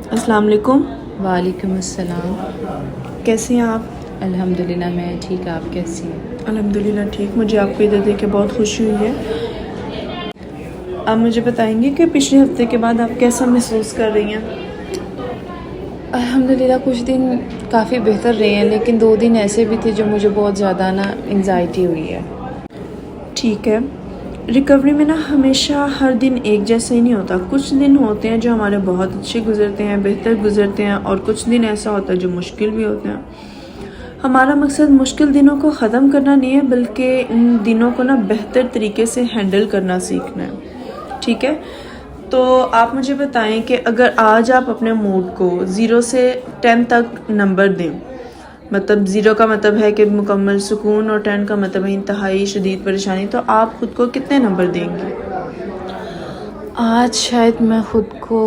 अस्सलाम वालेकुम। वालेकुम अस्सलाम। कैसी हैं आप? अल्हम्दुलिल्लाह मैं ठीक, आप कैसी हैं? अल्हम्दुलिल्लाह ठीक। मुझे आपको इधर देख के बहुत खुशी हुई है। आप मुझे बताएंगे कि पिछले हफ्ते के बाद आप कैसा महसूस कर रही हैं? अल्हम्दुलिल्लाह कुछ दिन काफ़ी बेहतर रहे हैं, लेकिन 2 दिन ऐसे भी थे जो मुझे बहुत ज़्यादा ना एंग्जाइटी हुई है। ठीक है। रिकवरी में ना हमेशा हर दिन एक जैसा ही नहीं होता। कुछ दिन होते हैं जो हमारे बहुत अच्छे गुजरते हैं, बेहतर गुजरते हैं, और कुछ दिन ऐसा होता है जो मुश्किल भी होते हैं। हमारा मकसद मुश्किल दिनों को ख़त्म करना नहीं है, बल्कि इन दिनों को ना बेहतर तरीके से हैंडल करना सीखना है। ठीक है, तो आप मुझे बताएं कि अगर आज आप अपने मूड को 0 से 10 तक नंबर दें, मतलब 0 का मतलब है कि मुकम्मल सुकून और 10 का मतलब है इंतहाई शदीद परेशानी, तो आप ख़ुद को कितने नंबर देंगी? आज शायद मैं ख़ुद को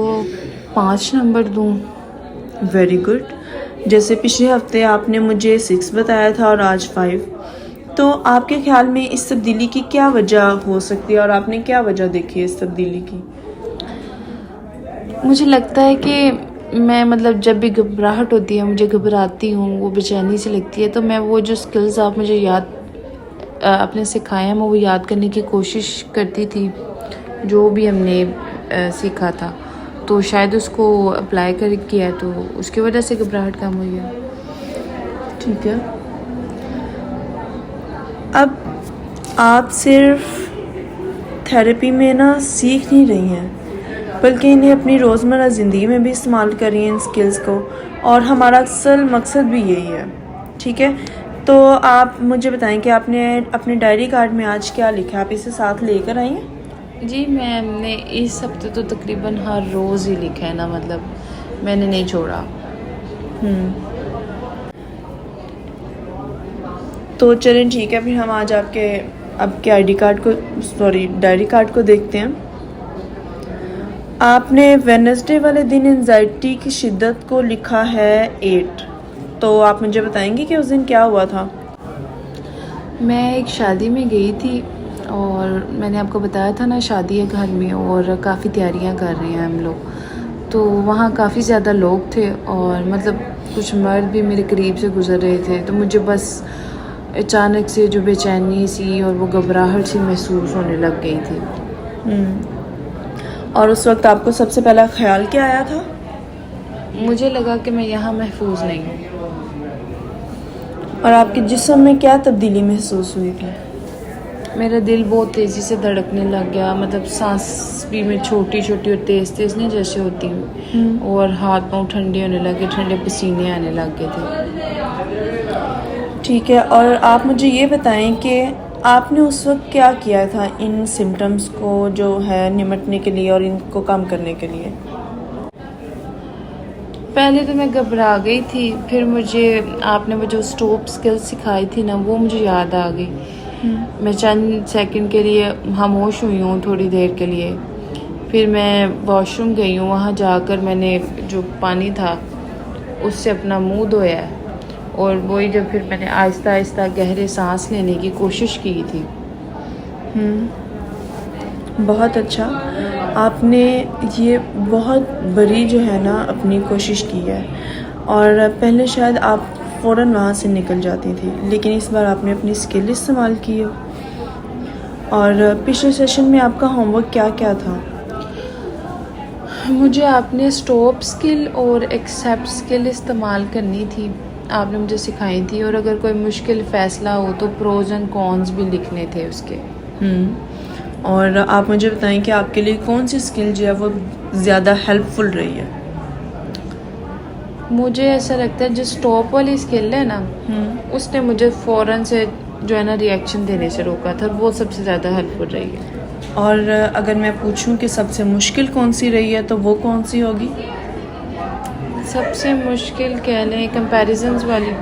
5 नंबर दूँ। Very good. जैसे पिछले हफ्ते आपने मुझे 6 बताया था और आज 5, तो आपके ख्याल में इस तब्दीली की क्या वजह हो सकती है और आपने क्या वजह देखी है इस तब्दीली की? मुझे लगता है कि मैं मतलब जब भी घबराहट होती है, मुझे घबराती हूँ, वो बेचैनी सी लगती है, तो मैं वो जो स्किल्स आप मुझे आपने सिखाए हैं, मैं वो याद करने की कोशिश करती थी, जो भी हमने सीखा था। तो शायद उसको अप्लाई कर किया है, तो उसकी वजह से घबराहट कम हुई है। ठीक है। अब आप सिर्फ थेरेपी में ना सीख नहीं रही हैं, बल्कि इन्हें अपनी रोज़मर्रा ज़िंदगी में भी इस्तेमाल कर रही हैं इन स्किल्स को, और हमारा असल मकसद भी यही है। ठीक है, तो आप मुझे बताएं कि आपने अपने डायरी कार्ड में आज क्या लिखा है? आप इसे साथ लेकर आई हैं? जी, मैंने इस हफ्ते तो तकरीबन हर रोज़ ही लिखा है ना, मतलब मैंने नहीं छोड़ा। तो चलें ठीक है, फिर हम आज आपके आईडी कार्ड को, सॉरी, डायरी कार्ड को देखते हैं। आपने वेडनेसडे वाले दिन एंजाइटी की शिद्दत को लिखा है 8, तो आप मुझे बताएंगे कि उस दिन क्या हुआ था? मैं एक शादी में गई थी, और मैंने आपको बताया था ना, शादी है घर में और काफ़ी तैयारियां कर रहे हैं हम लोग। तो वहाँ काफ़ी ज़्यादा लोग थे, और मतलब कुछ मर्द भी मेरे करीब से गुज़र रहे थे। तो मुझे बस अचानक से जो बेचैनी सी और वो घबराहट सी महसूस होने लग गई थी। और उस वक्त आपको सबसे पहला ख्याल क्या आया था? मुझे लगा कि मैं यहाँ महफूज नहीं हूँ। और आपके जिस्म में क्या तब्दीली महसूस हुई थी? मेरा दिल बहुत तेज़ी से धड़कने लग गया, मतलब सांस भी में छोटी छोटी और तेज़ तेज़ नहीं जैसे होती हूँ, और हाथ पाँव ठंडे होने लगे, ठंडे पसीने आने लग गए थे। ठीक है, और आप मुझे ये बताएं कि आपने उस वक्त क्या किया था इन सिम्टम्स को जो है निमटने के लिए और इनको कम करने के लिए? पहले तो मैं घबरा गई थी, फिर आपने वो जो स्टॉप स्किल्स सिखाई थी ना, वो मुझे याद आ गई। मैं चंद सेकंड के लिए खामोश हुई हूँ, थोड़ी देर के लिए। फिर मैं वॉशरूम गई हूँ, वहाँ जाकर मैंने जो पानी था उससे अपना मुंह धोया, और वही जब फिर मैंने आहिस्ता आहिस्ता गहरे सांस लेने की कोशिश की थी। बहुत अच्छा। आपने ये बहुत बड़ी जो है ना अपनी कोशिश की है, और पहले शायद आप फ़ौरन वहाँ से निकल जाती थी, लेकिन इस बार आपने अपनी स्किल इस्तेमाल की है। और पिछले सेशन में आपका होमवर्क क्या क्या था? मुझे आपने स्टॉप स्किल और एक्सेप्ट स्किल इस्तेमाल करनी थी, आपने मुझे सिखाई थी। और अगर कोई मुश्किल फ़ैसला हो तो प्रोज एंड कॉन्स भी लिखने थे उसके। और आप मुझे बताएं कि आपके लिए कौन सी स्किल जो है वो ज़्यादा हेल्पफुल रही है? मुझे ऐसा लगता है जो स्टॉप वाली स्किल है ना, उसने मुझे फ़ौरन से जो है ना रिएक्शन देने से रोका था, वो सबसे ज़्यादा हेल्पफुल रही है। और अगर मैं पूछूं कि सबसे मुश्किल कौन सी रही है, तो वो कौन सी होगी? सबसे मुश्किल कह लें कंपैरिजन्स वाली,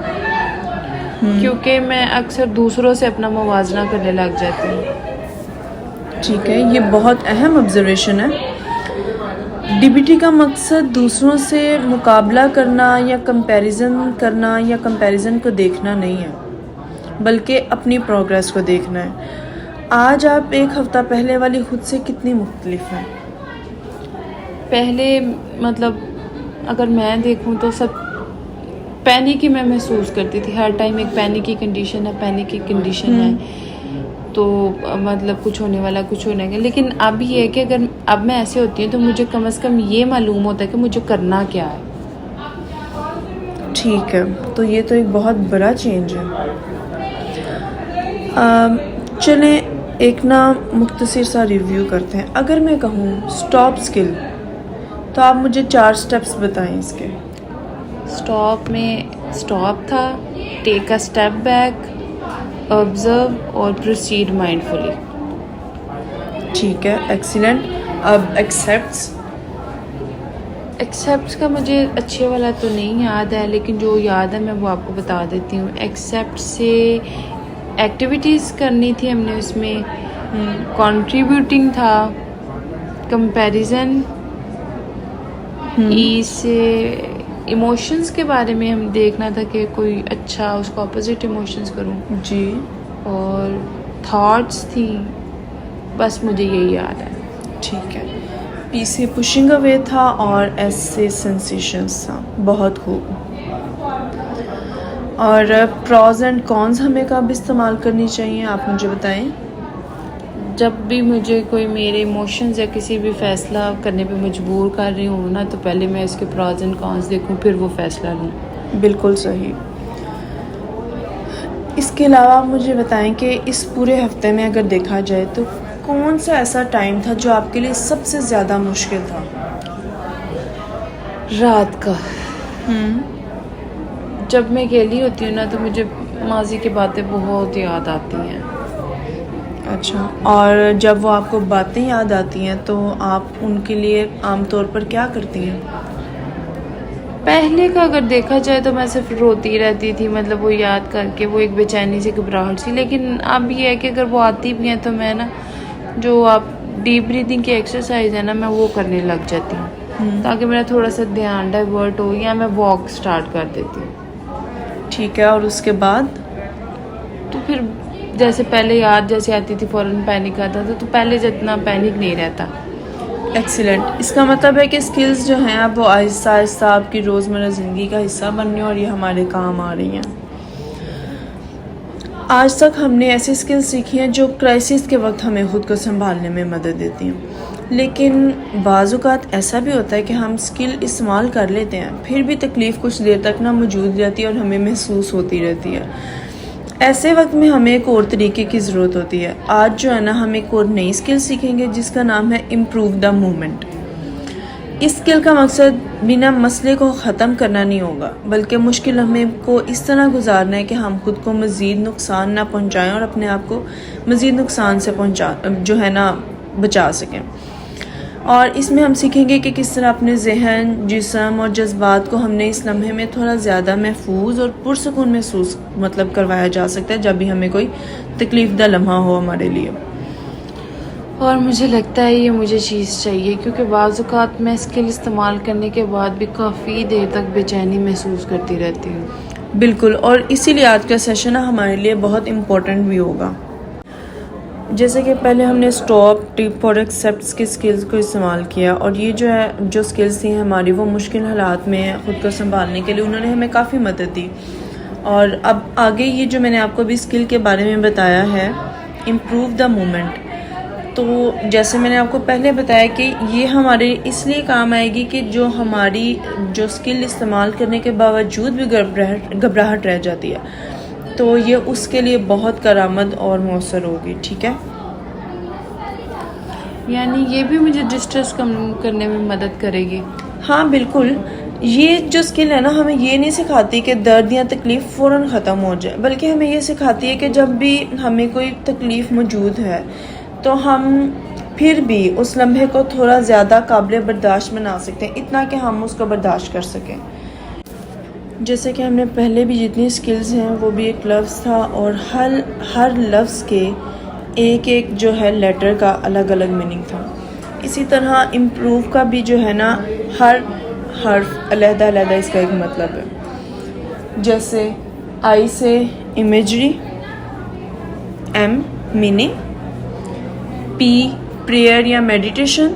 क्योंकि मैं अक्सर दूसरों से अपना मुवाजना करने लग जाती हूँ। ठीक है, ये बहुत अहम ऑब्जर्वेशन है। डीबीटी का मकसद दूसरों से मुकाबला करना या कंपैरिजन करना या कंपैरिजन को देखना नहीं है, बल्कि अपनी प्रोग्रेस को देखना है। आज आप एक हफ्ता पहले वाली खुद से कितनी मुख्तलिफ हैं? पहले मतलब अगर मैं देखूं तो सब पैनिक ही मैं महसूस करती थी हर टाइम। एक पैनिक की कंडीशन है तो मतलब कुछ होने वाला कुछ होने का। लेकिन अब ये है कि अगर अब मैं ऐसे होती हूँ तो मुझे कम से कम ये मालूम होता है कि मुझे करना क्या है। ठीक है, तो ये तो एक बहुत बड़ा चेंज है। चलें एक ना मुख्तसर सा रिव्यू करते हैं। अगर मैं कहूँ स्टॉप स्किल, तो आप मुझे 4 स्टेप्स बताएं इसके। स्टॉप में स्टॉप था, take a step back, observe और प्रोसीड माइंडफुली। ठीक है, एक्सीलेंट। अब एक्सेप्ट्स का मुझे अच्छे वाला तो नहीं याद है, लेकिन जो याद है मैं वो आपको बता देती हूँ। एक्सेप्ट से एक्टिविटीज़ करनी थी हमने, उसमें कंट्रीब्यूटिंग था, कंपैरिजन, ई से इमोशंस के बारे में हम देखना था कि कोई अच्छा उसका ऑपोजिट इमोशंस करूँ जी, और थॉट्स थी। बस मुझे यही याद है। ठीक है। पी से पुशिंग अवे था और एस से सेंसेशंस था। बहुत खूब। और प्रॉज एंड कॉन्स हमें कब इस्तेमाल करनी चाहिए, आप मुझे बताएं। जब भी मुझे कोई मेरे इमोशंस या किसी भी फैसला करने पे मजबूर कर रही हूँ ना, तो पहले मैं इसके प्रॉज एंड कॉन्स देखूँ, फिर वो फैसला लूँ। बिल्कुल सही। इसके अलावा आप मुझे बताएं कि इस पूरे हफ्ते में अगर देखा जाए तो कौन सा ऐसा टाइम था जो आपके लिए सबसे ज़्यादा मुश्किल था। रात का। जब मैं अकेली होती हूँ ना, तो मुझे माजी की बातें बहुत याद आती हैं। अच्छा, और जब वो आपको बातें याद आती हैं तो आप उनके लिए आमतौर पर क्या करती हैं। पहले का अगर देखा जाए तो मैं सिर्फ रोती रहती थी, मतलब वो याद करके वो एक बेचैनी सी घबराहट सी। लेकिन अब ये है कि अगर वो आती भी हैं तो मैं ना, जो आप डीप ब्रीदिंग की एक्सरसाइज है ना, मैं वो करने लग जाती हूँ ताकि मेरा थोड़ा सा ध्यान डाइवर्ट हो, या मैं वॉक स्टार्ट कर देती हूँ। ठीक है, और उसके बाद तो फिर जैसे पहले याद जैसे आती थी फ़ौरन पैनिक आता था, तो पहले जितना पैनिक नहीं रहता। एक्सीलेंट। इसका मतलब है कि स्किल्स जो हैं अब वो आहिस्ता आहिस्ता आपकी रोज़मर्रा ज़िंदगी का हिस्सा बन रही हैं और ये हमारे काम आ रही हैं। आज तक हमने ऐसी स्किल्स सीखी हैं जो क्राइसिस के वक्त हमें ख़ुद को संभालने में मदद देती हैं। लेकिन बाज़ औक़ात ऐसा भी होता है कि हम स्किल इस्तेमाल कर लेते हैं, फिर भी तकलीफ़ कुछ देर तक ना मौजूद रहती है और हमें महसूस होती रहती है। ऐसे वक्त में हमें एक और तरीके की ज़रूरत होती है। आज जो है ना, हम एक और नई स्किल सीखेंगे जिसका नाम है इम्प्रूव द मोमेंट। इस स्किल का मकसद बिना मसले को ख़त्म करना नहीं होगा, बल्कि मुश्किल लम्हे को इस तरह गुजारना है कि हम खुद को मज़ीद नुकसान ना पहुंचाएं और अपने आप को मज़ीद नुकसान से बचा सकें। और इसमें हम सीखेंगे कि किस तरह अपने जहन, जिस्म और जज्बात को हमने इस लम्हे में थोड़ा ज़्यादा महफूज और पुरसकून महसूस करवाया जा सकता है जब भी हमें कोई तकलीफ़ दा लम्हा हो हमारे लिए। और मुझे लगता है ये मुझे चीज़ चाहिए, क्योंकि बाज़ औक़ात मैं स्किल इस्तेमाल करने के बाद भी काफ़ी देर तक बेचैनी महसूस करती रहती हूँ। बिल्कुल, और इसीलिए आज का सेशन हमारे लिए बहुत इम्पोर्टेंट भी होगा। जैसे कि पहले हमने स्टॉप, टिप और एक्सेप्ट्स के स्किल्स को इस्तेमाल किया, और ये जो स्किल्स थी हमारी, वो मुश्किल हालात में ख़ुद को संभालने के लिए उन्होंने हमें काफ़ी मदद दी। और अब आगे ये जो मैंने आपको अभी स्किल के बारे में बताया है, इम्प्रूव द मोमेंट, तो जैसे मैंने आपको पहले बताया कि ये हमारे इसलिए काम आएगी कि जो स्किल इस्तेमाल करने के बावजूद भी घबराहट रह जाती है, तो ये उसके लिए बहुत करामद और मौसर होगी। ठीक है, यानी ये भी मुझे डिस्ट्रेस कम करने में मदद करेगी। हाँ बिल्कुल। ये जो स्किल है ना, हमें ये नहीं सिखाती कि दर्द या तकलीफ़ फ़ौरन ख़त्म हो जाए, बल्कि हमें ये सिखाती है कि जब भी हमें कोई तकलीफ़ मौजूद है तो हम फिर भी उस लम्हे को थोड़ा ज़्यादा काबिल बर्दाश्त बना सकते हैं, इतना कि हम उसको बर्दाश्त कर सकें। जैसे कि हमने पहले भी जितनी स्किल्स हैं वो भी एक लफ्ज़ था, और हर लफ्ज़ के एक एक जो है लेटर का अलग अलग मीनिंग था। इसी तरह इम्प्रूव का भी जो है ना, हर हर्फ अलग-अलग इसका एक मतलब है। जैसे आई से imagery, M meaning, P prayer या मेडिटेशन,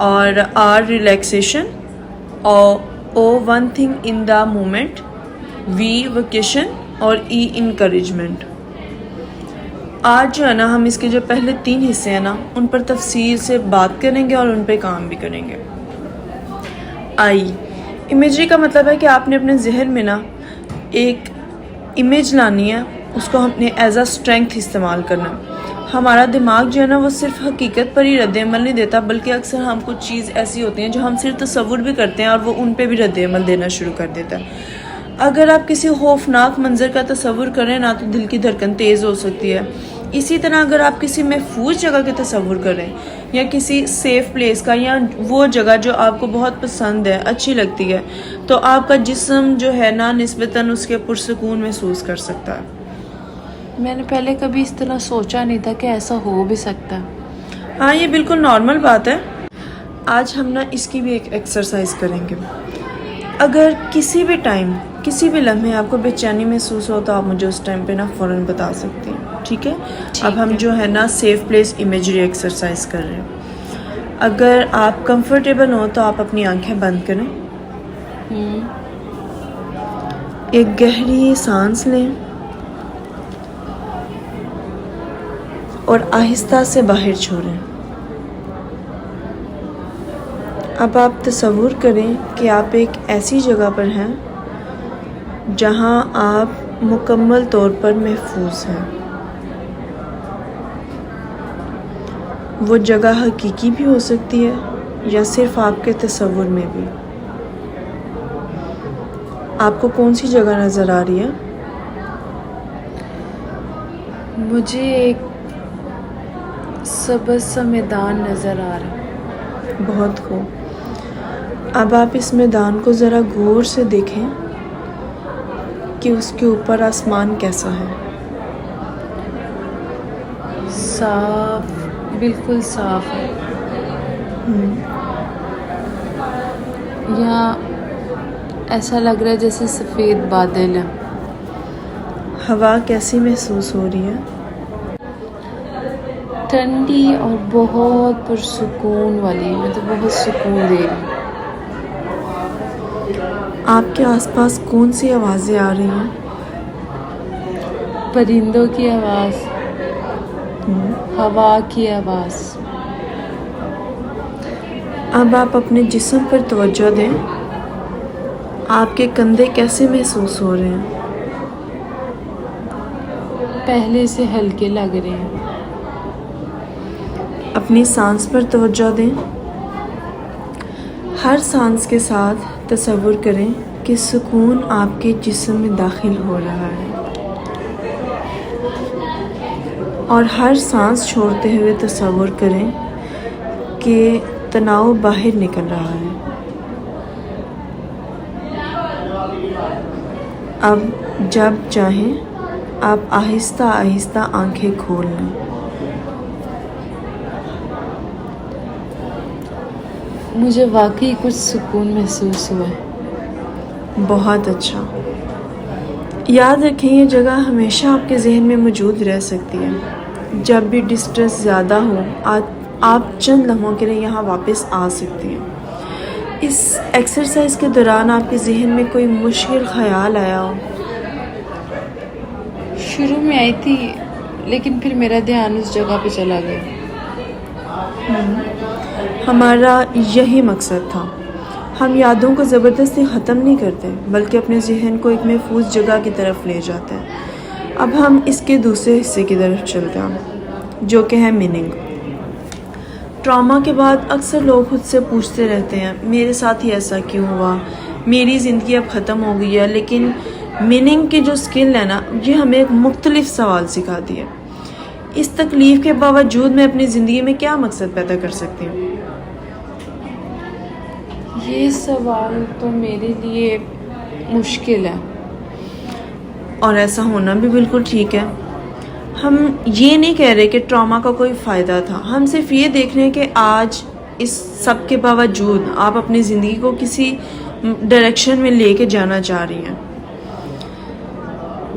और R relaxation, O one thing in the moment, V vocation और ई इनकरेजमेंट। आज जो है ना हम इसके जो पहले 3 हिस्से हैं ना उन पर तफसील से बात करेंगे और उन पर काम भी करेंगे। आई इमेजरी का मतलब है कि आपने अपने जहन में ना एक इमेज लानी है, उसको हमने एज अ स्ट्रेंथ इस्तेमाल करना है। हमारा दिमाग जो है ना वो सिर्फ हकीकत पर ही रद्द-ए-अमल नहीं देता, बल्कि अक्सर हम कुछ चीज़ ऐसी होती हैं जो हम सिर्फ तसव्वुर भी करते हैं और वो उन पे भी रद्द-ए-अमल देना शुरू कर देता है। अगर आप किसी खौफनाक मंजर का तसव्वुर करें ना तो दिल की धड़कन तेज़ हो सकती है। इसी तरह अगर आप किसी महफूज जगह के तसव्वुर करें या किसी सेफ़ प्लेस का, या वो जगह जो आपको बहुत पसंद है, अच्छी लगती है, तो आपका जिस्म जो है ना निस्बतन उसके पुरसकून महसूस कर सकता है। मैंने पहले कभी इस तरह सोचा नहीं था कि ऐसा हो भी सकता है। हाँ, ये बिल्कुल नॉर्मल बात है। आज हम ना इसकी भी एक एक्सरसाइज करेंगे। अगर किसी भी टाइम, किसी भी लम्हे आपको बेचैनी महसूस हो तो आप मुझे उस टाइम पे ना फ़ौरन बता सकती हैं, ठीक है? अब हम जो है ना सेफ़ प्लेस इमेजरी एक्सरसाइज कर रहे हैं। अगर आप कंफर्टेबल हो तो आप अपनी आंखें बंद करें, एक गहरी सांस लें और आहिस्ता से बाहर छोड़ें। अब आप तसव्वुर करें कि आप एक ऐसी जगह पर हैं जहां आप मुकम्मल तौर पर महफूज हैं। वो जगह हकीकी भी हो सकती है या सिर्फ आपके तसव्वुर में भी। आपको कौन सी जगह नज़र आ रही है? मुझे एक सबज सा मैदान नज़र आ रहा है। बहुत खूब। अब आप इस मैदान को ज़रा गौर से देखें कि उसके ऊपर आसमान कैसा है। साफ, बिल्कुल साफ है। यहाँ ऐसा लग रहा है जैसे सफ़ेद बादल है। हवा कैसी महसूस हो रही है? ठंडी और बहुत पुरसुकून वाली, मतलब बहुत सुकून दे रही। आपके आसपास कौन सी आवाज़ें आ रही हैं? परिंदों की आवाज़, हवा की आवाज़। अब आप अपने जिस्म पर तवज्जो दें। आपके कंधे कैसे महसूस हो रहे हैं? पहले से हल्के लग रहे हैं। अपनी सांस पर तवज्जो दें। हर सांस के साथ तसव्वुर करें कि सुकून आपके जिस्म में दाखिल हो रहा है और हर सांस छोड़ते हुए तसव्वुर करें कि तनाव बाहर निकल रहा है। अब जब चाहें आप आहिस्ता आहिस्ता आंखें खोल लें। मुझे वाकई कुछ सुकून महसूस हुआ है। बहुत अच्छा। याद रखें ये जगह हमेशा आपके जहन में मौजूद रह सकती है। जब भी डिस्ट्रेस ज़्यादा हो आप चंद लम्हों के लिए यहाँ वापस आ सकती हैं। इस एक्सरसाइज के दौरान आपके जहन में कोई मुश्किल ख्याल आया हो? शुरू में आई थी, लेकिन फिर मेरा ध्यान उस जगह पे चला गया। हमारा यही मकसद था। हम यादों को ज़बरदस्ती ख़त्म नहीं करते, बल्कि अपने जहन को एक महफूज जगह की तरफ ले जाते हैं। अब हम इसके दूसरे हिस्से की तरफ चलते हैं, जो कि है मीनिंग। ट्रॉमा के बाद अक्सर लोग खुद से पूछते रहते हैं, मेरे साथ ही ऐसा क्यों हुआ, मेरी ज़िंदगी अब ख़त्म हो गई है। लेकिन मीनिंग की जो स्किल है ना, ये हमें एक मुख्तलिफ सवाल सिखाती है। इस तकलीफ़ के बावजूद मैं अपनी ज़िंदगी में क्या मकसद पैदा कर सकती हूँ? ये सवाल तो मेरे लिए मुश्किल है। और ऐसा होना भी बिल्कुल ठीक है। हम ये नहीं कह रहे कि ट्रॉमा का कोई फ़ायदा था। हम सिर्फ ये देख रहे हैं कि आज इस सब के बावजूद आप अपनी ज़िंदगी को किसी डायरेक्शन में लेके जाना चाह रही हैं।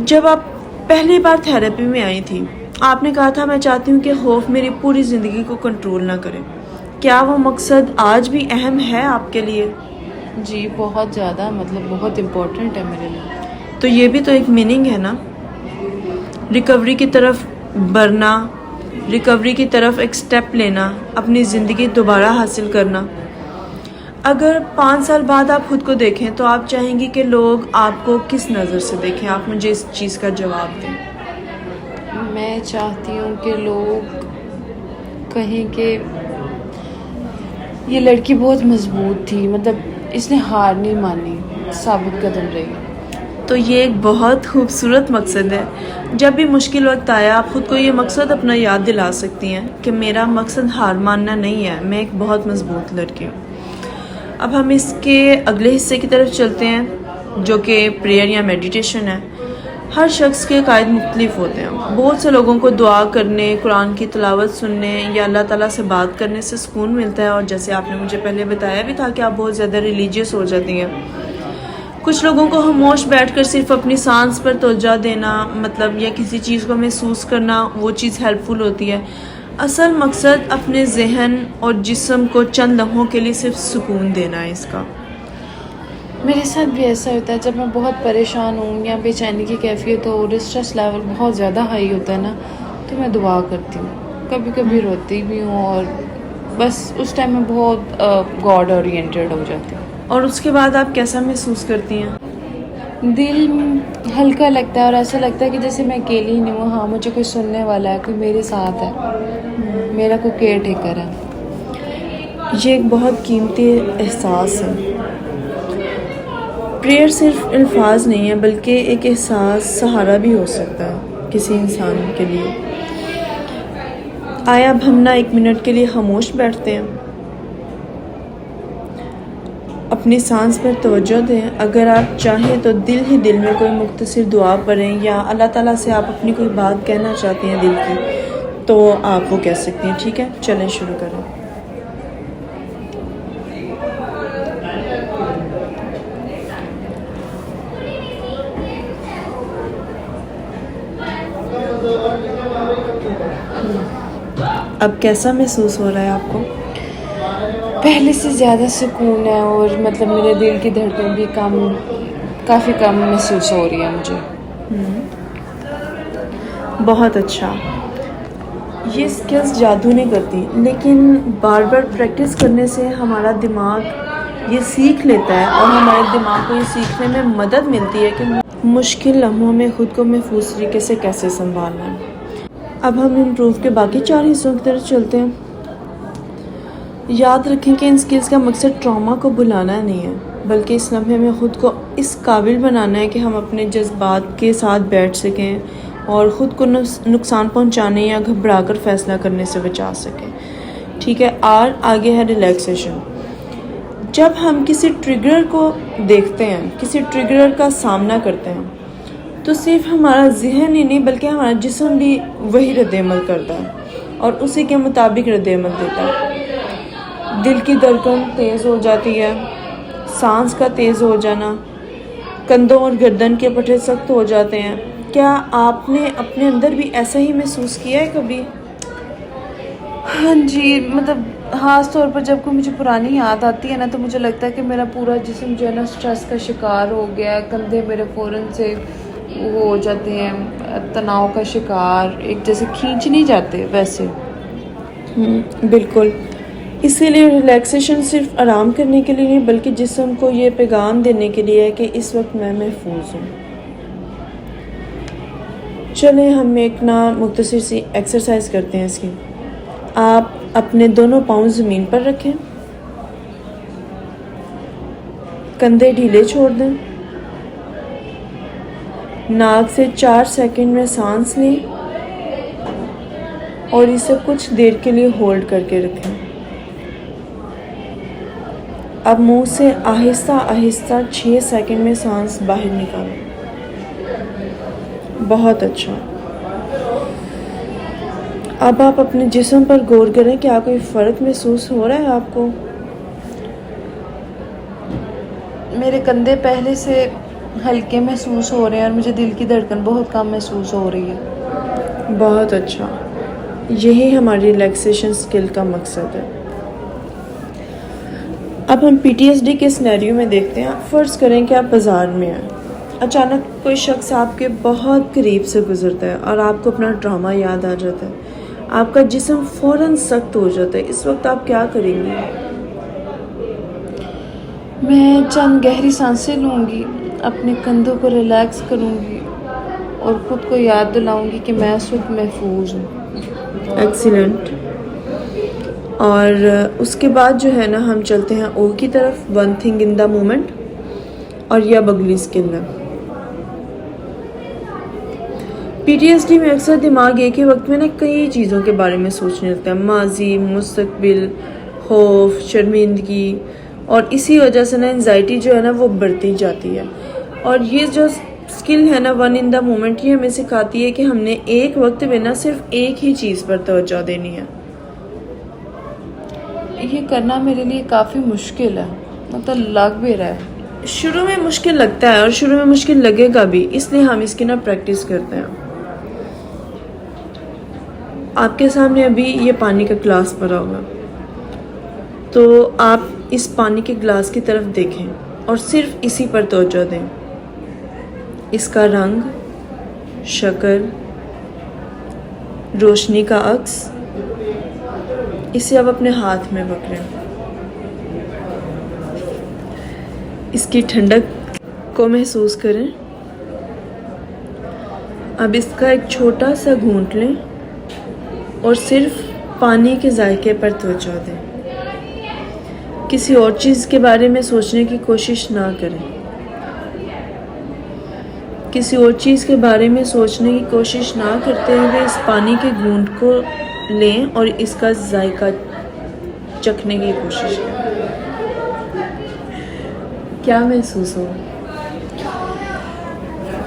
जब आप पहली बार थेरेपी में आई थी, आपने कहा था मैं चाहती हूँ कि खौफ मेरी पूरी ज़िंदगी को कंट्रोल ना करे। क्या वो मकसद आज भी अहम है आपके लिए? जी बहुत ज़्यादा, मतलब बहुत इम्पोर्टेंट है मेरे लिए। तो ये भी तो एक मीनिंग है ना, रिकवरी की तरफ बढ़ना, रिकवरी की तरफ एक स्टेप लेना, अपनी ज़िंदगी दोबारा हासिल करना। अगर 5 साल बाद आप खुद को देखें तो आप चाहेंगी कि लोग आपको किस नज़र से देखें? आप मुझे इस चीज़ का जवाब दें। मैं चाहती हूँ कि लोग कहें कि ये लड़की बहुत मजबूत थी, मतलब इसने हार नहीं मानी, साबित कदम रही। तो ये एक बहुत खूबसूरत मकसद है। जब भी मुश्किल वक्त आया आप ख़ुद को ये मकसद अपना याद दिला सकती हैं कि मेरा मकसद हार मानना नहीं है, मैं एक बहुत मजबूत लड़की हूँ। अब हम इसके अगले हिस्से की तरफ चलते हैं जो कि प्रेयर या मेडिटेशन है। हर शख्स के कायद मुख्तलिफ होते हैं। बहुत से लोगों को दुआ करने, कुरान की तिलावत सुनने या अल्लाह ताला से बात करने से सुकून मिलता है, और जैसे आपने मुझे पहले बताया भी था कि आप बहुत ज़्यादा रिलीजियस हो जाती हैं। कुछ लोगों को खामोश बैठकर सिर्फ अपनी सांस पर तवज्जो देना, मतलब या किसी चीज़ को महसूस करना, वो चीज़ हेल्पफुल होती है। असल मकसद अपने जहन और जिस्म को चंद लम्हों के लिए सिर्फ सुकून देना है इसका। मेरे साथ भी ऐसा होता है, जब मैं बहुत परेशान हूँ या बेचैनी की कैफियत हो और स्ट्रेस लेवल बहुत ज़्यादा हाई होता है ना, तो मैं दुआ करती हूँ। कभी कभी रोती भी हूँ, और बस उस टाइम में बहुत गॉड ओरिएंटेड हो जाती हूँ। और उसके बाद आप कैसा महसूस करती हैं? दिल हल्का लगता है और ऐसा लगता है कि जैसे मैं अकेली ही नहीं हूँ। हाँ, मुझे कोई सुनने वाला है, कोई मेरे साथ है, मेरा कोई केयर टेकर है। ये एक बहुत कीमती एहसास है। प्रेयर सिर्फ अल्फाज नहीं है, बल्कि एक एहसास, सहारा भी हो सकता है किसी इंसान के लिए। आया अब हम ना 1 मिनट के लिए खामोश बैठते हैं, अपनी सांस पर तवज्जो दें। अगर आप चाहें तो दिल ही दिल में कोई मुख्तसर दुआ पढ़ें, या अल्लाह ताला से आप अपनी कोई बात कहना चाहती हैं दिल की, तो आप वो कह सकती हैं। ठीक है, चलें शुरू करें। अब कैसा महसूस हो रहा है आपको? पहले से ज़्यादा सुकून है, और मतलब मेरे दिल की धड़कन भी काफ़ी कम महसूस हो रही है मुझे। बहुत अच्छा। ये स्किल्स जादू नहीं करती, लेकिन बार बार प्रैक्टिस करने से हमारा दिमाग ये सीख लेता है, और हमारे दिमाग को ये सीखने में मदद मिलती है कि मुश्किल लम्हों में ख़ुद को महफूज तरीके से कैसे संभालना है। अब हम इम्प्रूव के बाकी 4 हिस्सों की तरफ चलते हैं। याद रखें कि इन स्किल्स का मकसद ट्रॉमा को भुलाना नहीं है, बल्कि इस लम्हे में ख़ुद को इस काबिल बनाना है कि हम अपने जज्बात के साथ बैठ सकें और ख़ुद को नुकसान पहुंचाने या घबरा कर फैसला करने से बचा सकें। ठीक है, आगे है रिलैक्सेशन। जब हम किसी ट्रिगर को देखते हैं, किसी ट्रिगर का सामना करते हैं, तो सिर्फ हमारा जहन ही नहीं बल्कि हमारा जिस्म भी वही रद्द-ए-अमल करता है और उसी के मुताबिक रद्द-ए-अमल देता है। दिल की धड़कन तेज़ हो जाती है, सांस का तेज़ हो जाना, कंधों और गर्दन के पट्टे सख्त हो जाते हैं। क्या आपने अपने अंदर भी ऐसा ही महसूस किया है कभी? हाँ जी, मतलब ख़ास तौर पर जब कोई मुझे पुरानी याद आती है ना, तो मुझे लगता है कि मेरा पूरा जिस्म जो है ना स्ट्रेस का शिकार हो गया है। कंधे मेरे फ़ौरन से वो हो जाते हैं, तनाव का शिकार, एक जैसे खींच नहीं जाते वैसे। बिल्कुल। इसीलिए रिलैक्सेशन सिर्फ आराम करने के लिए नहीं, बल्कि जिस्म को ये पैगाम देने के लिए है कि इस वक्त मैं महफूज हूँ। चलें हम एक ना मुख्तसर सी एक्सरसाइज करते हैं इसकी। आप अपने दोनों पाँव ज़मीन पर रखें, कंधे ढीले छोड़ दें, नाक से 4 सेकंड में सांस लें और इसे कुछ देर के लिए होल्ड करके रखें। अब मुंह से आहिस्ता आहिस्ता 6 सेकंड में सांस बाहर निकालें। बहुत अच्छा। अब आप अपने जिस्म पर गौर करें, क्या कोई फ़र्क महसूस हो रहा है आपको? मेरे कंधे पहले से हल्के महसूस हो रहे हैं और मुझे दिल की धड़कन बहुत कम महसूस हो रही है। बहुत अच्छा। यही हमारी रिलैक्सेशन स्किल का मकसद है। अब हम पीटीएसडी के सिनेरियो में देखते हैं। फ़र्ज़ करें कि आप बाज़ार में हैं, अचानक कोई शख्स आपके बहुत करीब से गुजरता है और आपको अपना ड्रामा याद आ जाता है। आपका जिस्म फ़ौरन सख्त हो जाता है। इस वक्त आप क्या करेंगे? मैं चंद गहरी सांसें लूँगी, अपने कंधों को रिलैक्स करूँगी और ख़ुद को याद दिलाऊँगी कि मैं उस वक्त महफूज हूँ। एक्सीलेंट। और उसके बाद जो है ना, हम चलते हैं ओ की तरफ, one thing in the moment, और यह अगली स्किल है। पीटीएसडी में अक्सर दिमाग एक ही वक्त में ना कई चीज़ों के बारे में सोचने लगता है, माजी, मुस्तकबिल, खौफ, शर्मिंदगी, और इसी वजह से ना एंजाइटी जो है ना वो बढ़ती जाती है। और ये जो स्किल है ना वन इन द मोमेंट, ये हमें सिखाती है कि हमने एक वक्त में ना सिर्फ एक ही चीज़ पर तवज्जो देनी है। ये करना मेरे लिए काफ़ी मुश्किल है, मतलब लग भी रहा है। शुरू में मुश्किल लगता है और शुरू में मुश्किल लगेगा भी, इसलिए हम इसकी ना प्रैक्टिस करते हैं। आपके सामने अभी ये पानी का ग्लास भरा होगा, तो आप इस पानी के ग्लास की तरफ देखें और सिर्फ इसी पर तवज्जो दें। इसका रंग, शक्ल, रोशनी का अक्स, इसे अब अपने हाथ में पकड़ें। इसकी ठंडक को महसूस करें। अब इसका एक छोटा सा घूंट लें और सिर्फ पानी के जायके पर तवज्जो दें। किसी और चीज़ के बारे में सोचने की कोशिश ना करें। किसी और चीज़ के बारे में सोचने की कोशिश ना करते हुए इस पानी के घूंट को लें और इसका जायका चखने की कोशिश करें। क्या महसूस हो?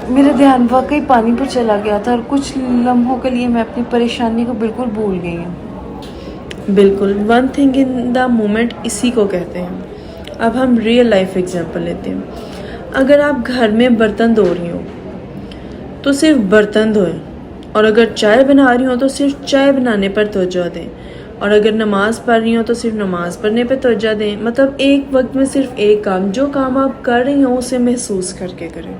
मेरा ध्यान वाकई पानी पर चला गया था और कुछ लम्हों के लिए मैं अपनी परेशानी को बिल्कुल भूल गई हूँ। बिल्कुल, one thing in the moment इसी को कहते हैं। अब हम रियल लाइफ एग्जांपल लेते हैं। अगर आप घर में बर्तन धो रही हो तो सिर्फ बर्तन धोएं, और अगर चाय बना रही हो तो सिर्फ चाय बनाने पर तवज्जो दें, और अगर नमाज पढ़ रही हो तो सिर्फ नमाज पढ़ने पर तवज्जो दें। मतलब एक वक्त में सिर्फ एक काम, जो काम आप कर रही हो उसे महसूस करके करें।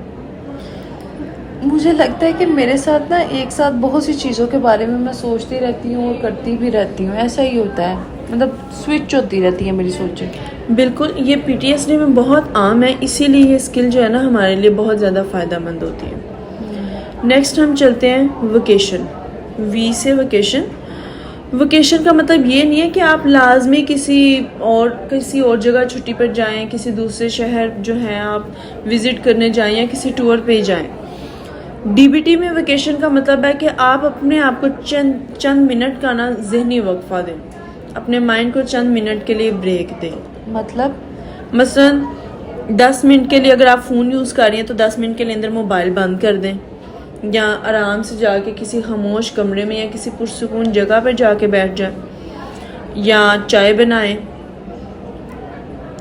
मुझे लगता है कि मेरे साथ ना एक साथ बहुत सी चीज़ों के बारे में मैं सोचती रहती हूँ और करती भी रहती हूँ। ऐसा ही होता है, मतलब स्विच होती रहती है मेरी सोचें। बिल्कुल, ये पीटीएसडी में बहुत आम है, इसीलिए ये स्किल जो है ना हमारे लिए बहुत ज़्यादा फ़ायदेमंद होती है। नेक्स्ट हम चलते हैं वोकेशन। वी से वोकेशन। वोकेशन का मतलब ये नहीं है कि आप लाजमी किसी और जगह छुट्टी पर जाएं, किसी दूसरे शहर जो है आप विज़िट करने जाएं या किसी टूर पे जाएं। डीबीटी में वोकेशन का मतलब है कि आप अपने आप को चंद मिनट का ना ज़हनी वक्फा दें, अपने माइंड को चंद मिनट के लिए ब्रेक दें। मतलब मसलन 10 मिनट के लिए अगर आप फ़ोन यूज़ कर रही हैं तो 10 मिनट के लिए अंदर मोबाइल बंद कर दें, या आराम से जाके किसी खामोश कमरे में या किसी पुरसुकून जगह पर जाके बैठ जाएं, या चाय बनाएं।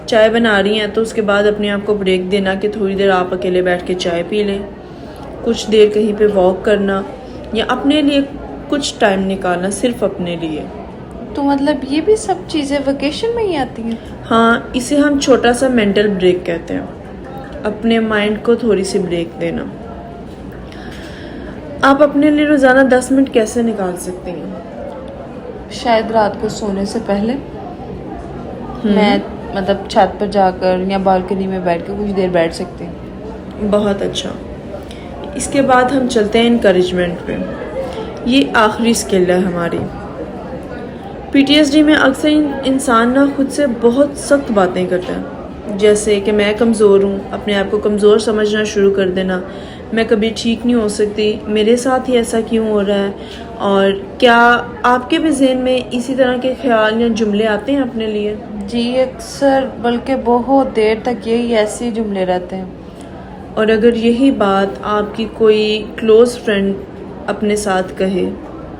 चाय बना रही हैं तो उसके बाद अपने आप को ब्रेक देना कि थोड़ी देर आप अकेले बैठ के चाय पी लें, कुछ देर कहीं पे वॉक करना, या अपने लिए कुछ टाइम निकालना सिर्फ अपने लिए। तो मतलब ये भी सब चीज़ें वेकेशन में ही आती हैं? हाँ, इसे हम छोटा सा मेंटल ब्रेक कहते हैं, अपने माइंड को थोड़ी सी ब्रेक देना। आप अपने लिए रोज़ाना 10 मिनट कैसे निकाल सकती हैं? शायद रात को सोने से पहले मैं मतलब छत पर जाकर या बालकनी में बैठ कर कुछ देर बैठ सकती हूँ। बहुत अच्छा। इसके बाद हम चलते हैं इनकरेजमेंट पे। ये आखिरी स्किल है हमारी। पीटीएसडी में अक्सर इंसान ना खुद से बहुत सख्त बातें करता है, जैसे कि मैं कमज़ोर हूँ, अपने आप को कमज़ोर समझना शुरू कर देना, मैं कभी ठीक नहीं हो सकती, मेरे साथ ही ऐसा क्यों हो रहा है। और क्या आपके भी ज़हन में इसी तरह के ख्याल या जुमले आते हैं अपने लिए? जी अक्सर, बल्कि बहुत देर तक यही ऐसे जुमले रहते हैं। और अगर यही बात आपकी कोई क्लोज़ फ्रेंड अपने साथ कहे,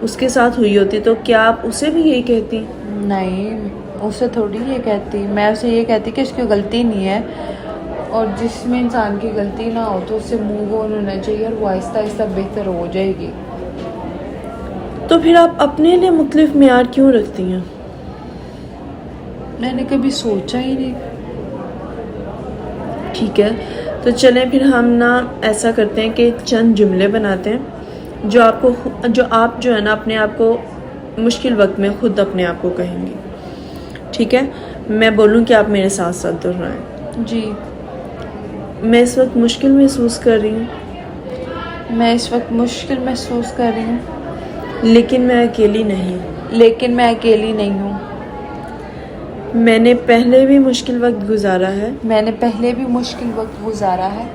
उसके साथ हुई होती, तो क्या आप उसे भी यही कहती? नहीं, उसे थोड़ी ये कहती, मैं उसे ये कहती कि उसकी गलती नहीं है, और जिसमें इंसान की गलती ना हो तो उससे मूव ऑन होना चाहिए और वो आहिस्ता आहिस्ता बेहतर हो जाएगी। तो फिर आप अपने लिए मुख्तलिफ मेयार क्यों रखती हैं? मैंने कभी सोचा ही नहीं। ठीक है, तो चलें फिर हम ना ऐसा करते हैं कि चंद जुमले बनाते हैं जो आप जो है ना अपने आप को मुश्किल वक्त में खुद अपने आप को कहेंगी। ठीक है, मैं बोलूँ कि आप मेरे साथ साथ दोहराएं। जी। मैं इस वक्त मुश्किल महसूस कर रही हूँ, मैं इस वक्त मुश्किल महसूस कर रही हूँ, लेकिन मैं अकेली नहीं। लेकिन मैं अकेली नहीं हूँ। मैंने पहले भी मुश्किल वक्त गुजारा है। मैंने पहले भी मुश्किल वक्त गुजारा है।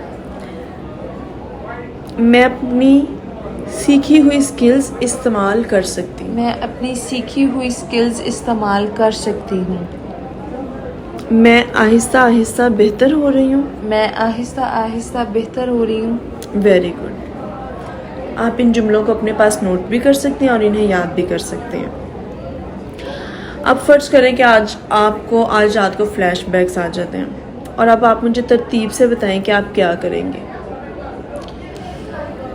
मैं अपनी सीखी हुई स्किल्स इस्तेमाल कर सकती हूँ। मैं अपनी सीखी हुई स्किल्स इस्तेमाल कर सकती हूँ। मैं आहिस्ता आहिस्ता बेहतर हो रही हूँ। मैं आहिस्ता आहिस्ता बेहतर हो रही हूँ। Very good. आप इन जुमलों को अपने पास नोट भी कर सकते हैं और इन्हें याद भी कर सकते हैं। अब फर्ज करें कि आज रात को फ्लैशबैक्स आ जाते हैं और अब आप मुझे तरतीब से बताएं कि आप क्या करेंगे।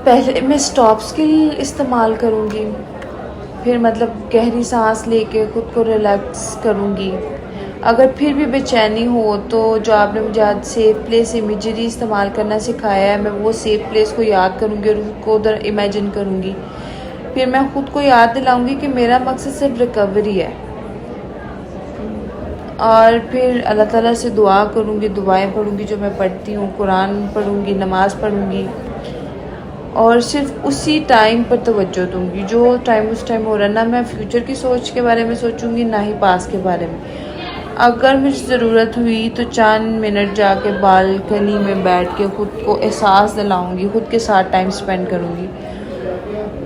पहले मैं स्टॉप स्किल इस्तेमाल करूँगी, फिर मतलब गहरी सांस लेके खुद को रिलैक्स करूँगी। अगर फिर भी बेचैनी हो तो जो आपने मुझे आज सेफ प्लेस इमेजरी इस्तेमाल करना सिखाया है, मैं वो सेफ प्लेस को याद करूँगी और उसको उधर इमेजिन करूँगी। फिर मैं खुद को याद दिलाऊँगी कि मेरा मकसद सिर्फ रिकवरी है। और फिर अल्लाह ताला से दुआ करूँगी, दुआएं पढ़ूँगी जो मैं पढ़ती हूँ, कुरान पढ़ूँगी, नमाज़ पढ़ूँगी और सिर्फ उसी टाइम पर तवज्जो दूँगी जो टाइम उस टाइम हो रहा है। ना मैं फ्यूचर की सोच के बारे में सोचूँगी, ना ही पास के बारे में। अगर मुझे ज़रूरत हुई तो चंद मिनट जाके बालकनी में बैठ के खुद को एहसास दिलाऊँगी, खुद के साथ टाइम स्पेंड करूँगी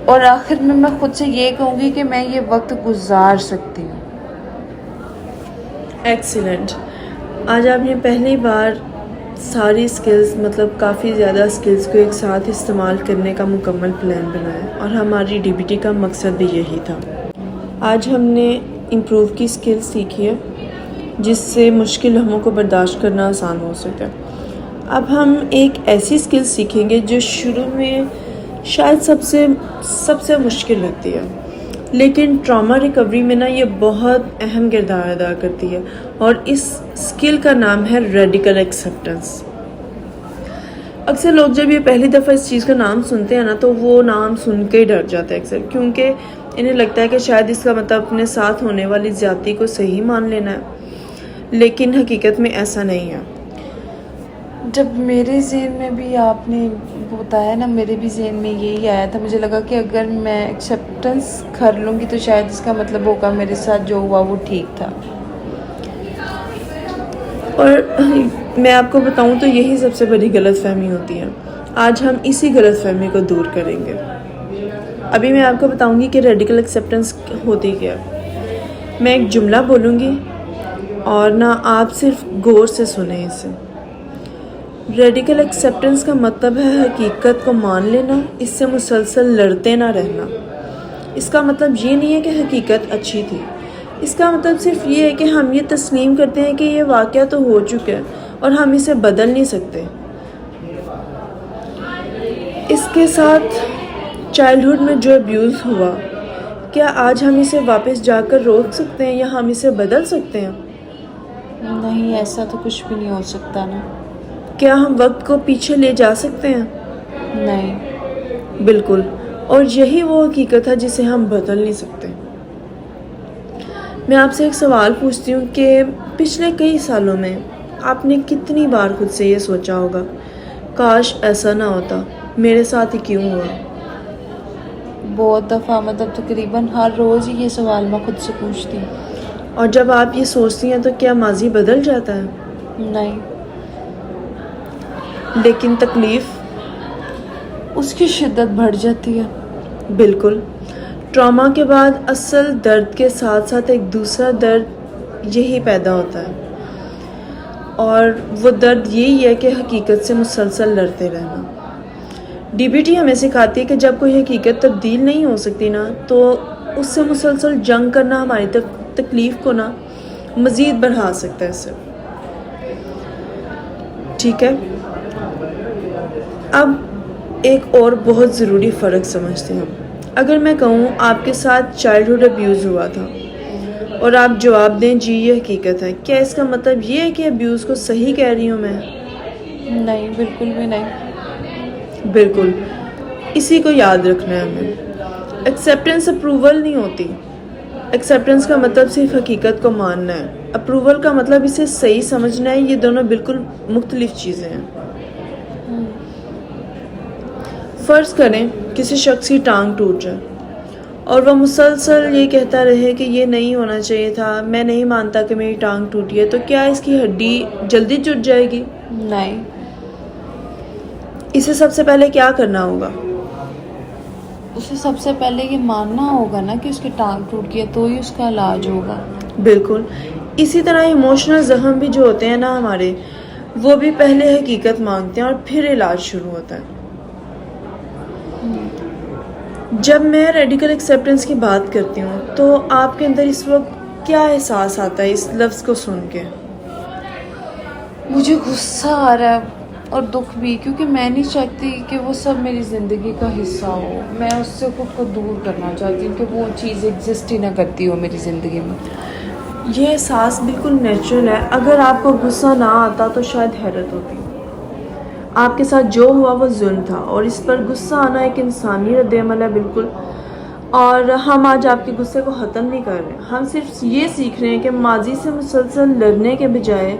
और आखिर में मैं खुद से ये कहूँगी कि मैं ये वक्त गुजार सकती हूँ। एक्सीलेंट। आज आपने पहली बार सारी स्किल्स मतलब काफ़ी ज़्यादा स्किल्स को एक साथ इस्तेमाल करने का मुकम्मल प्लान बनाया और हमारी डीबीटी का मकसद भी यही था। आज हमने इम्प्रूव की स्किल्स सीखी है जिससे मुश्किल लम्हों को बर्दाश्त करना आसान हो सके। अब हम एक ऐसी स्किल सीखेंगे जो शुरू में शायद सबसे मुश्किल लगती है, लेकिन ट्रॉमा रिकवरी में ना ये बहुत अहम किरदार अदा करती है और इस स्किल का नाम है रेडिकल एक्सेप्टेंस। अक्सर लोग जब ये पहली दफ़ा इस चीज़ का नाम सुनते हैं ना तो वो नाम सुन के ही डर जाते हैं अक्सर, क्योंकि इन्हें लगता है कि शायद इसका मतलब अपने साथ होने वाली ज़्यादती को सही मान लेना है, लेकिन हकीकत में ऐसा नहीं है। जब मेरे जहन में भी आपने बताया ना, मेरे भी जहन में यही आया था। मुझे लगा कि अगर मैं एक्सेप्टेंस कर लूँगी तो शायद इसका मतलब होगा मेरे साथ जो हुआ वो ठीक था। और मैं आपको बताऊं तो यही सबसे बड़ी गलतफहमी होती है। आज हम इसी गलतफहमी को दूर करेंगे। अभी मैं आपको बताऊंगी कि रेडिकल एक्सेप्टेंस होती क्या है। मैं एक जुमला बोलूँगी और ना आप सिर्फ गौर से सुने इसे। रेडिकल एक्सेप्टेंस का मतलब है हकीकत को मान लेना, इससे मुसलसल लड़ते ना रहना। इसका मतलब ये नहीं है कि हकीकत अच्छी थी, इसका मतलब सिर्फ ये है कि हम ये तस्लीम करते हैं कि ये वाक़या तो हो चुका है और हम इसे बदल नहीं सकते। इसके साथ चाइल्डहुड में जो अब्यूज़ हुआ, क्या आज हम इसे वापस जाकर रोक सकते हैं या हम इसे बदल सकते हैं? नहीं, ऐसा तो कुछ भी नहीं हो सकता ना। क्या हम वक्त को पीछे ले जा सकते हैं? नहीं। बिल्कुल। और यही वो हकीकत है जिसे हम बदल नहीं सकते। मैं आपसे एक सवाल पूछती हूँ कि पिछले कई सालों में आपने कितनी बार खुद से ये सोचा होगा, काश ऐसा ना होता, मेरे साथ ही क्यों हुआ? बहुत दफ़ा, मतलब तकरीबन हर रोज़ ही ये सवाल मैं खुद से पूछती हूँ। और जब आप ये सोचती हैं तो क्या माजी बदल जाता है? नहीं। लेकिन तकलीफ़? उसकी शिद्दत बढ़ जाती है। बिल्कुल। ट्रॉमा के बाद असल दर्द के साथ साथ एक दूसरा दर्द यही पैदा होता है, और वो दर्द यही है कि हकीकत से मुसलसल लड़ते रहना। डीबीटी हमें सिखाती है कि जब कोई हकीकत तब्दील नहीं हो सकती ना, तो उससे मुसलसल जंग करना हमारी तकलीफ़ को ना मज़ीद बढ़ा सकता है इससे। ठीक है, अब एक और बहुत ज़रूरी फ़र्क समझते हैं हम। अगर मैं कहूँ आपके साथ चाइल्डहुड अब्यूज़ हुआ था और आप जवाब दें जी ये हकीकत है, क्या इसका मतलब ये है कि अब्यूज़ को सही कह रही हूँ मैं? नहीं, बिल्कुल भी नहीं। बिल्कुल, इसी को याद रखना है हमें। एक्सेप्टेंस अप्रूवल नहीं होती। एक्सेप्टेंस का मतलब सिर्फ हकीकत को मानना है, अप्रूवल का मतलब इसे सही समझना है। ये दोनों बिल्कुल मुख्तलिफ चीज़ें हैं। फ़र्ज़ करें किसी शख्स की टांग टूट जाए और वह मुसलसल ये कहता रहे कि ये नहीं होना चाहिए था, मैं नहीं मानता कि मेरी टांग टूटी है, तो क्या इसकी हड्डी जल्दी जुड़ जाएगी? नहीं। इसे सबसे पहले क्या करना होगा? उसे सबसे पहले ये मानना होगा ना कि उसकी टांग टूट गई है, तो ही उसका इलाज होगा। बिल्कुल, इसी तरह इमोशनल जख्म भी जो होते हैं ना हमारे, वो भी पहले हकीकत मांगते हैं और फिर इलाज शुरू होता है। जब मैं रेडिकल एक्सेप्टेंस की बात करती हूँ तो आपके अंदर इस वक्त क्या एहसास आता है इस लफ्ज़ को सुन के? मुझे गुस्सा आ रहा है और दुख भी, क्योंकि मैं नहीं चाहती कि वो सब मेरी ज़िंदगी का हिस्सा हो। मैं उससे खुद को दूर करना चाहती हूँ कि वो चीज़ एग्जिस्ट ही ना करती हो मेरी ज़िंदगी में। ये एहसास बिल्कुल नेचुरल है। अगर आपको गुस्सा ना आता तो शायद हैरत होती। आपके साथ जो हुआ वो जुल्म था और इस पर गुस्सा आना एक इंसानी रद्द-ए-अमल है बिल्कुल। और हम आज आपके गुस्से को ख़त्म नहीं कर रहे, हम सिर्फ ये सीख रहे हैं कि माजी से मुसलसल लड़ने के बजाय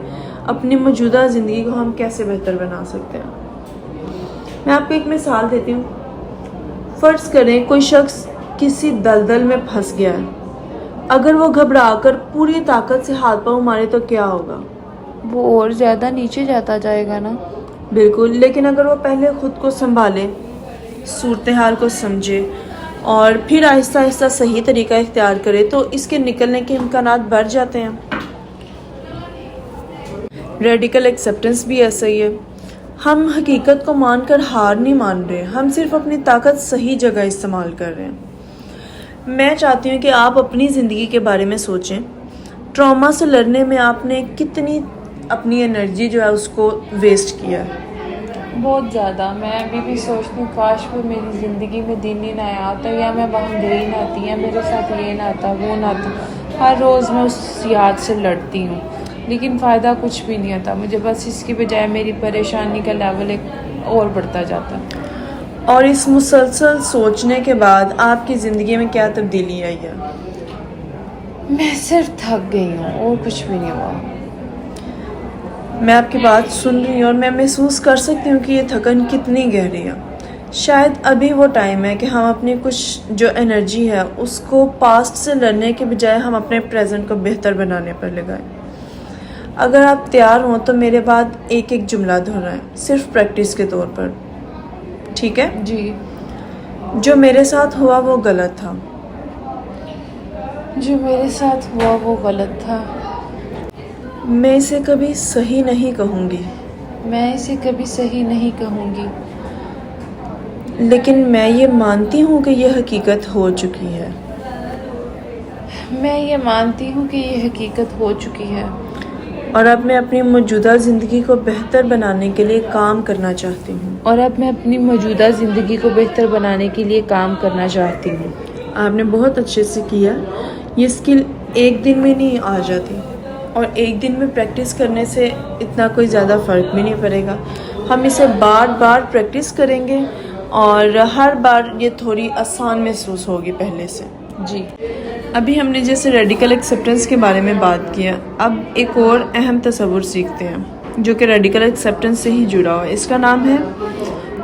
अपनी मौजूदा ज़िंदगी को हम कैसे बेहतर बना सकते हैं। मैं आपको एक मिसाल देती हूँ। फ़र्ज़ करें कोई शख्स किसी दलदल में फंस गया है। अगर वो घबराकर पूरी ताकत से हाथ पाँव मारे तो क्या होगा? वो और ज़्यादा नीचे जाता जाएगा ना। बिल्कुल, लेकिन अगर वो पहले ख़ुद को संभाले, सूरत हाल को समझे और फिर आहिस्ता आहिस्ता सही तरीका इख्तियार करे तो इसके निकलने के इम्कानात बढ़ जाते हैं। रेडिकल एक्सेप्टेंस भी ऐसा ही है। हम हकीकत को मानकर हार नहीं मान रहे, हम सिर्फ अपनी ताकत सही जगह इस्तेमाल कर रहे हैं। मैं चाहती हूँ कि आप अपनी ज़िंदगी के बारे में सोचें। ट्रॉमा से लड़ने में आपने कितनी अपनी एनर्जी जो है उसको वेस्ट किया है। बहुत ज़्यादा। मैं अभी भी सोचती हूँ काश वो मेरी ज़िंदगी में दिन ही ना आया होता, या मैं वहाँ गई ना आती, या मेरे साथ ये ना आता, वो ना आता। हर रोज़ मैं उस याद से लड़ती हूँ, लेकिन फ़ायदा कुछ भी नहीं आता मुझे। बस इसकी बजाय मेरी परेशानी का लेवल एक और बढ़ता जाता। और इस मुसलसल सोचने के बाद आपकी ज़िंदगी में क्या तब्दीली आई है? मैं सिर्फ थक गई हूँ और कुछ भी नहीं हुआ। मैं आपकी बात सुन रही हूँ और मैं महसूस कर सकती हूँ कि ये थकन कितनी गहरी है। शायद अभी वो टाइम है कि हम अपनी कुछ जो एनर्जी है उसको पास्ट से लड़ने के बजाय हम अपने प्रेजेंट को बेहतर बनाने पर लगाएं। अगर आप तैयार हों तो मेरे बाद एक एक जुमला दोहराएं, सिर्फ प्रैक्टिस के तौर पर, ठीक है? जी। जो मेरे साथ हुआ वो गलत था। जो मेरे साथ हुआ वो गलत था। मैं इसे कभी सही नहीं कहूँगी। मैं इसे कभी सही नहीं कहूँगी। लेकिन मैं ये मानती हूँ कि यह हकीकत हो चुकी है। मैं ये मानती हूँ कि ये हकीकत हो चुकी है। और अब मैं अपनी मौजूदा ज़िंदगी को बेहतर बनाने के लिए काम करना चाहती हूँ। और अब मैं अपनी मौजूदा ज़िंदगी को बेहतर बनाने के लिए काम करना चाहती हूँ। आपने बहुत अच्छे से किया। ये स्किल एक दिन में नहीं आ जाती और एक दिन में प्रैक्टिस करने से इतना कोई ज़्यादा फ़र्क भी नहीं पड़ेगा। हम इसे बार बार प्रैक्टिस करेंगे और हर बार ये थोड़ी आसान महसूस होगी पहले से। जी। अभी हमने जैसे रेडिकल एक्सेप्टेंस के बारे में बात किया, अब एक और अहम तस्वुर सीखते हैं जो कि रेडिकल एक्सेप्टेंस से ही जुड़ा हुआ है। इसका नाम है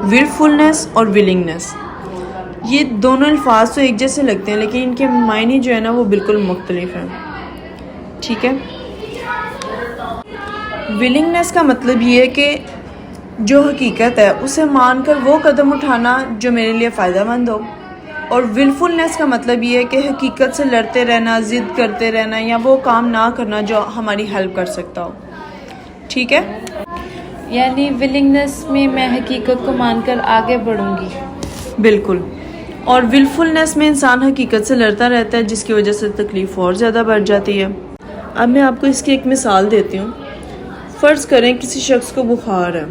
विलफुलनेस और विलिंगनेस। ये दोनों अल्फाज तो एक जैसे लगते हैं लेकिन इनके मायने जो है ना वो बिल्कुल मुख्तलिफ हैं, ठीक है? विलिंगनेस का मतलब ये है कि जो हकीकत है उसे मानकर वो कदम उठाना जो मेरे लिए फ़ायदेमंद हो। और विलफुलनेस का मतलब ये है कि हकीकत से लड़ते रहना, ज़िद करते रहना या वो काम ना करना जो हमारी हेल्प कर सकता हो, ठीक है? यानी विलिंगनेस में मैं हकीकत को मानकर आगे बढ़ूंगी। बिल्कुल। और विलफुलनेस में इंसान हकीकत से लड़ता रहता है जिसकी वजह से तकलीफ़ और ज़्यादा बढ़ जाती है। अब मैं आपको इसकी एक मिसाल देती हूँ। फ़र्ज़ करें किसी शख्स को बुखार है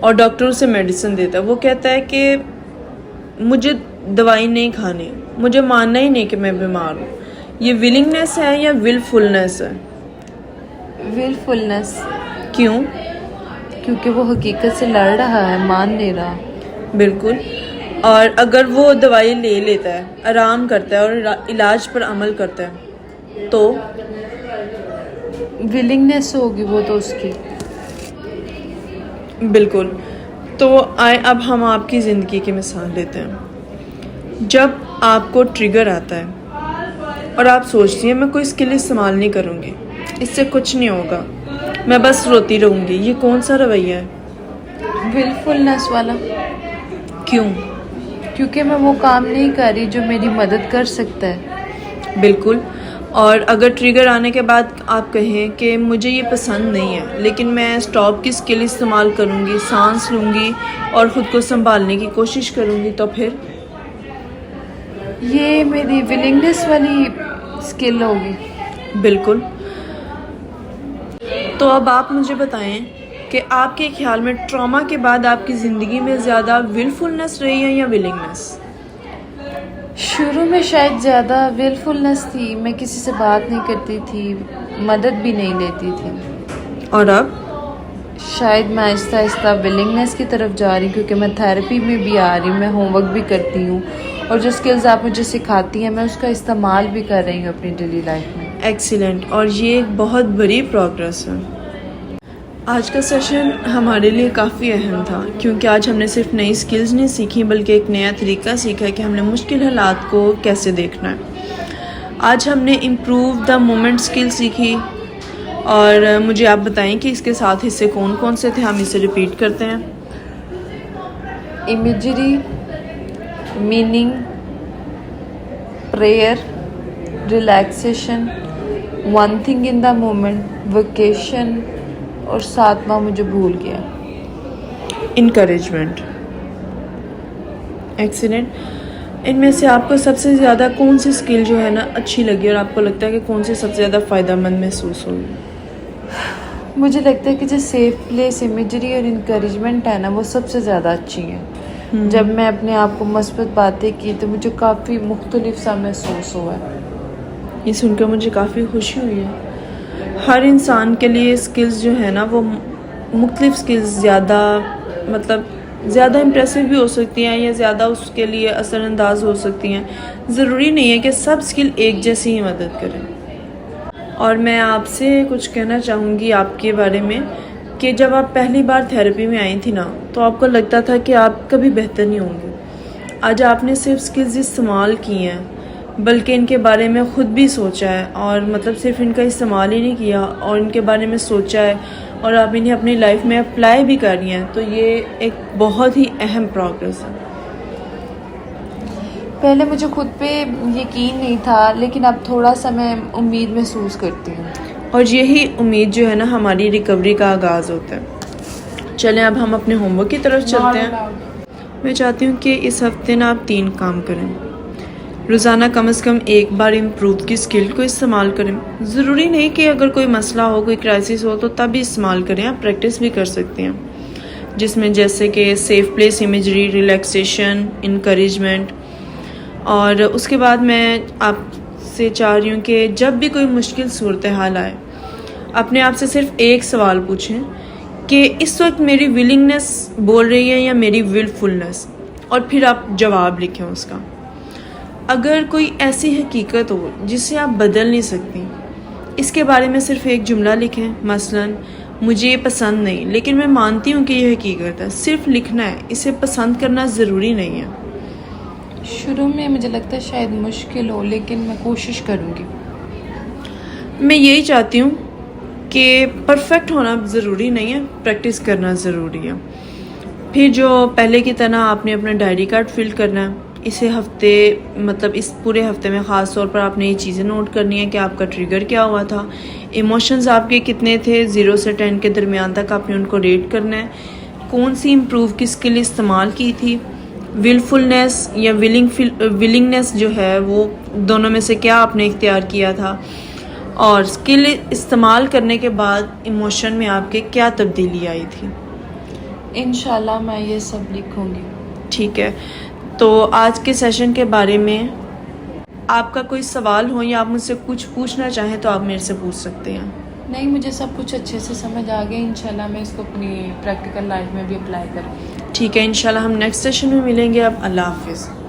और डॉक्टर उसे मेडिसिन देता है। वो कहता है कि मुझे दवाई नहीं खानी, मुझे मानना ही नहीं कि मैं बीमार हूँ। ये विलिंगनेस है या विलफुलनेस है? विलफुलनेस। क्यों? क्योंकि वो हकीकत से लड़ रहा है, मान नहीं रहा। बिल्कुल। और अगर वो दवाई ले लेता है, आराम करता है और इलाज पर अमल करता है तो विलिंगनेस होगी वो तो उसकी। बिल्कुल। तो आए अब हम आपकी ज़िंदगी की मिसाल लेते हैं। जब आपको ट्रिगर आता है और आप सोचती हैं मैं कोई स्किल इस्तेमाल नहीं करूँगी, इससे कुछ नहीं होगा, मैं बस रोती रहूँगी, ये कौन सा रवैया है? विलफुलनेस वाला। क्यों? क्योंकि मैं वो काम नहीं कर रही जो मेरी मदद कर सकता है। बिल्कुल। और अगर ट्रिगर आने के बाद आप कहें कि मुझे ये पसंद नहीं है, लेकिन मैं स्टॉप की स्किल इस्तेमाल करूँगी, सांस लूँगी और ख़ुद को संभालने की कोशिश करूँगी, तो फिर ये मेरी विलिंगनेस वाली स्किल होगी। बिल्कुल। तो अब आप मुझे बताएं कि आपके ख्याल में ट्रॉमा के बाद आपकी ज़िंदगी में ज़्यादा विलफुलनेस रही है या विलिंगनेस? शुरू में शायद ज़्यादा विलफुलनेस थी, मैं किसी से बात नहीं करती थी, मदद भी नहीं लेती थी। और अब? शायद मैं आहिस्ता आहिस्ता विलिंगनेस की तरफ जा रही हूँ, क्योंकि मैं थेरेपी में भी आ रही हूँ, मैं होमवर्क भी करती हूँ और जो स्किल्स आप मुझे सिखाती हैं मैं उसका इस्तेमाल भी कर रही हूँ अपनी डेली लाइफ में। एक्सीलेंट। और ये एक बहुत बड़ी प्रोग्रेस है। आज का सेशन हमारे लिए काफ़ी अहम था, क्योंकि आज हमने सिर्फ नई स्किल्स नहीं सीखी बल्कि एक नया तरीका सीखा कि हमने मुश्किल हालात को कैसे देखना है। आज हमने इम्प्रूव द मोमेंट स्किल सीखी। और मुझे आप बताएं कि इसके साथ हिस्से कौन कौन से थे, हम इसे रिपीट करते हैं। Imagery, meaning, prayer, relaxation, one thing in the moment, vacation और सातवां मुझे भूल गया, इनकरेजमेंट। एक्सीलेंट। इनमें से आपको सबसे ज़्यादा कौन सी स्किल जो है ना अच्छी लगी और आपको लगता है कि कौन सी सबसे ज़्यादा फ़ायदेमंद महसूस होगी? मुझे लगता है कि जो सेफ प्लेस, इमेजरी और इनकरेजमेंट है ना, वो सबसे ज़्यादा अच्छी है। जब मैं अपने आप को मस्बत बातें की तो मुझे काफ़ी मुख्तलिफ सा महसूस हुआ है। ये सुनकर मुझे काफ़ी खुशी हुई है। हर इंसान के लिए स्किल्स जो है ना वो मुख्तलिफ स्किल्स ज़्यादा इम्प्रेसिव भी हो सकती हैं या ज़्यादा उसके लिए असरअंदाज हो सकती हैं। ज़रूरी नहीं है कि सब स्किल एक जैसी ही मदद करें। और मैं आपसे कुछ कहना चाहूँगी आपके बारे में कि जब आप पहली बार थेरेपी में आई थी ना, तो आपको लगता था कि आप कभी बेहतर नहीं होंगे। आज आपने सिर्फ स्किल्स इस्तेमाल की हैं बल्कि इनके बारे में ख़ुद भी सोचा है, और सिर्फ इनका इस्तेमाल ही नहीं किया और इनके बारे में सोचा है और आप इन्हें अपनी लाइफ में अप्लाई भी कर रही हैं। तो ये एक बहुत ही अहम प्रोग्रेस है। पहले मुझे खुद पे यकीन नहीं था, लेकिन अब थोड़ा सा मैं उम्मीद महसूस करती हूँ। और यही उम्मीद जो है ना हमारी रिकवरी का आगाज़ होता है। चलें अब हम अपने होमवर्क की तरफ चलते हैं। मैं चाहती हूँ कि इस हफ्ते ना आप 3 काम करें। रोज़ाना कम से कम एक बार इम्प्रूव की स्किल को इस्तेमाल करें। ज़रूरी नहीं कि अगर कोई मसला हो, कोई क्राइसिस हो तो तभी इस्तेमाल करें, आप प्रैक्टिस भी कर सकते हैं, जिसमें जैसे कि safe place, imagery, relaxation, encouragement. और उसके बाद मैं आपसे चाह रही हूँ कि जब भी कोई मुश्किल सूरत हाल आए, अपने आप से सिर्फ एक सवाल पूछें कि इस वक्त मेरी विलिंगनेस बोल रही है या मेरी विलफुलनेस, और फिर आप जवाब लिखें उसका। अगर कोई ऐसी हकीकत हो जिसे आप बदल नहीं सकती, इसके बारे में सिर्फ एक जुमला लिखें। मसलन, मुझे ये पसंद नहीं लेकिन मैं मानती हूँ कि ये हकीकत है। सिर्फ लिखना है, इसे पसंद करना ज़रूरी नहीं है। शुरू में मुझे लगता है शायद मुश्किल हो, लेकिन मैं कोशिश करूँगी। मैं यही चाहती हूँ कि परफेक्ट होना ज़रूरी नहीं है, प्रैक्टिस करना ज़रूरी है। फिर जो पहले की तरह आपने अपना डायरी कार्ड फिल करना है। इस पूरे हफ्ते में ख़ास तौर पर आपने ये चीज़ें नोट करनी है कि आपका ट्रिगर क्या हुआ था, इमोशंस आपके कितने थे, 0 से 10 के दरमियान तक आपने उनको रेट करना है। कौन सी इम्प्रूव की स्किल इस्तेमाल की थी, विलफुलनेस या विलिंगनेस जो है वो दोनों में से क्या आपने इख्तियार किया था, और स्किल इस्तेमाल करने के बाद इमोशन में आपके क्या तब्दीली आई थी। इंशाल्लाह मैं ये सब लिखूँगी। ठीक है। तो आज के सेशन के बारे में आपका कोई सवाल हो या आप मुझसे कुछ पूछना चाहें तो आप मेरे से पूछ सकते हैं। नहीं, मुझे सब कुछ अच्छे से समझ आ गया। इंशाल्लाह मैं इसको अपनी प्रैक्टिकल लाइफ में भी अप्लाई करूँ। ठीक है, इंशाल्लाह हम नेक्स्ट सेशन में मिलेंगे। अब अल्लाह हाफिज़।